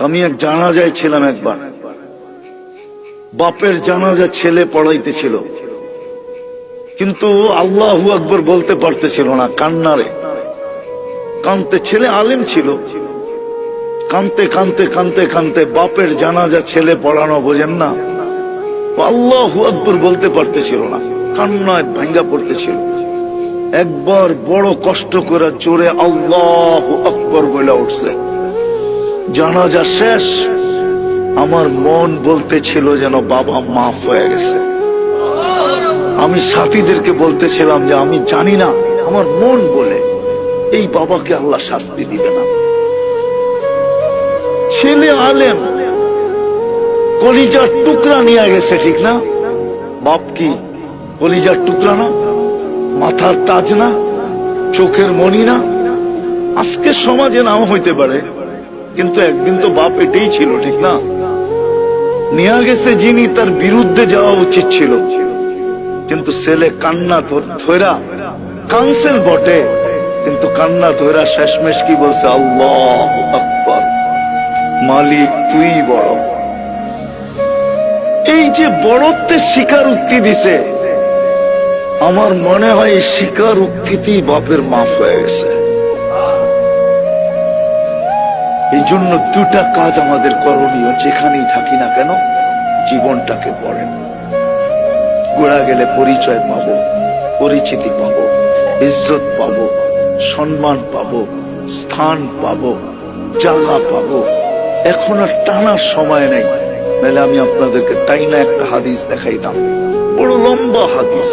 আমি এক জানাজায় ছিলাম একবার, বাপের জানাজা ছেলে পড়াইতেছিল, কিন্তু আল্লাহু আকবার বলতে পারতেছিল না, কান্নারে কানতে। ছেলে আলেম ছিল, কানতে কানতে কানতে কানতে বাপের জানাজা ছেলে পড়ানো, বোঝেন না, আল্লাহু আকবার বলতে পারতেছিল না, কান্নায় ভাঙ্গা পড়তেছিল। একবার বড় কষ্ট করে জোরে আল্লাহু আকবার বলে উঠছে। জানাজা শেষ, আমার মন বলতেছিল যেন বাবা মাফ হয়ে গেছে। আমি সাথীদেরকে বলতেছিলাম যে আমি জানি না, আমার মন বলে এই বাবাকে আল্লাহ শাস্তি দিবে না। ছেলে আলেম, কলিজার টুকরা নিয়ে গেছে, ঠিক না? বাপ কি কলিজার টুকরা না? মাথার তাজ না? চোখের মণি না? আজকে সমাজে নাও হইতে পারে, কিন্তু একদিন তো বাপ এটাই ছিল, ঠিক না? নিয়ে গেছে যিনি, তার বিরুদ্ধে যাওয়া উচিত ছিল, কিন্তু ছেলে কান্না ধরা কানসেল বটে, কিন্তু কান্না ধরা শেষমেশ কি বলছে? আল্লাহু আকবার, মালিক তুই বড়। এই যে বড়ত্বের স্বীকারোক্তি দিছে, আমার মনে হয় এই স্বীকারোক্তিতেই বাপের মাফ হয়ে গেছে। এই জন্য দুটা কাজ আমাদের করণীয়, যেখানেই থাকি না কেন, জীবনটাকে পড়েন। গোড়া গেলে পরিচয় পাবো, পরিচিতি পাবো, ইজ্জত পাবো, সম্মান পাবো, স্থান পাবো, জায়গা পাবো। এখন আর টানার সময় নেই, নাহলে আমি আপনাদেরকে টাইনা একটা হাদিস দেখাইতাম, বড় লম্বা হাদিস,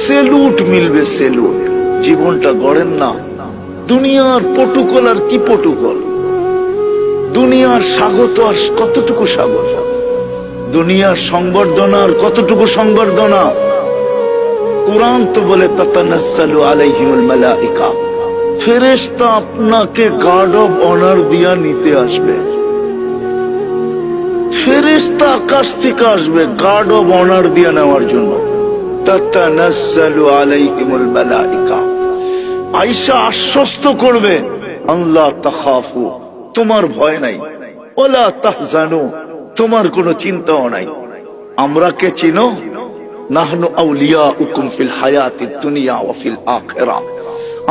সেলুট মিলবে, সেলুট। জীবনটা গড়েন না। দুনিয়ার পটুকল আর কি পটুকল, দুনিয়ার স্বাগত আর কতটুকু স্বাগত, দুনিয়ার সংবর্ধনা আর কতটুকু সংবর্ধনা। কুরআন তো বলে তাতানাজ্জালু আলাইহিমুল মালাইকা, ফেরেশতা আপনাকে গার্ড অফ অনার দিয়া নিতে আসবে। ফেরেশতা আকাশ থেকে আসবে গার্ড অফ অনার দিয়া নেওয়ার জন্য। তাতানাজ্জালু আলাইহিমুল মালাইকা, আয়েশা আশ্বস্ত করবে, আল্লাহ তাখাফু, তোমার ভয় নাই, ওয়ালা তাহজানু, তোমার কোনো চিন্তাও নাই। আমরা কে চিনো? নাহনু আউলিয়াউকুম ফিল হায়াতিদ দুনিয়া ওয়া ফিল আখিরাহ।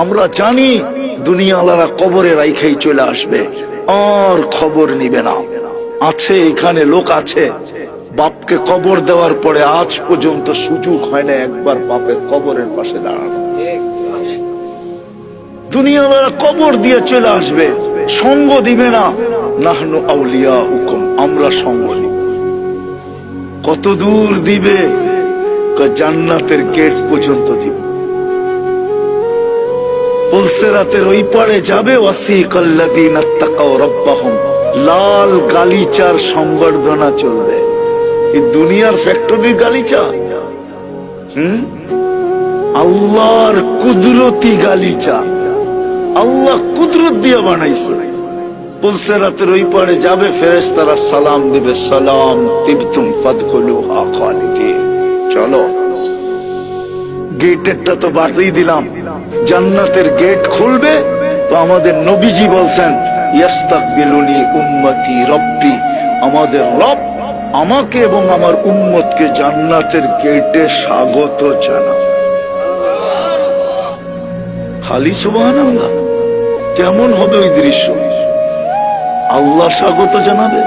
আমরা জানি দুনিয়াওয়ালারা কবরে রাইখাই চলে আসবে, আর খবর নিবে না। আছে এখানে লোক আছে, বাপকে কবর দেওয়ার পরে আজ পর্যন্ত সুযোগ হয় না একবার বাপের কবরের পাশে দাঁড়ানো। দুনিয়াওয়ালারা কবর দিয়ে চলে আসবে, সঙ্গ দিবে না। নাহনু আউলিয়াউকুম, আমরা সঙ্গ দিব। কত দূর দিবে? জান্নাতের গেট পর্যন্ত দিব। পুলসিরাতের ওই পারে যাবে, ওয়াসিকাল্লাযীনা তাকাউ রাব্বাহুম, লাল গালিচার সংবর্ধনা চলবে। এই দুনিয়ার ফ্যাক্টরির গালিচা, আল্লাহর কুদরতি গালিচা, আল্লাহ কুদরত দিয়ে বানাইছে। পুলসিরাতের ওই পারে যাবে, ফেরেশতারা সালাম দিবে, সালাম তিবতুম ফাদখুলুহা খালিদিন। চলো, গেটেরটা তো বাড়িয়ে দিলাম, জান্নাতের গেট খুলবে। তো আমাদের নবীজি বলছেন, ইয়াস্তাকবিলুনি উম্মতি রব্বি, আমাদের রব আমাকে এবং আমার উম্মতকে জান্নাতের গেটে স্বাগত জানাবে। খালি সুবহানাল্লাহ, কেমন হবে ওই দৃশ্য? আল্লাহ স্বাগত জানাবে।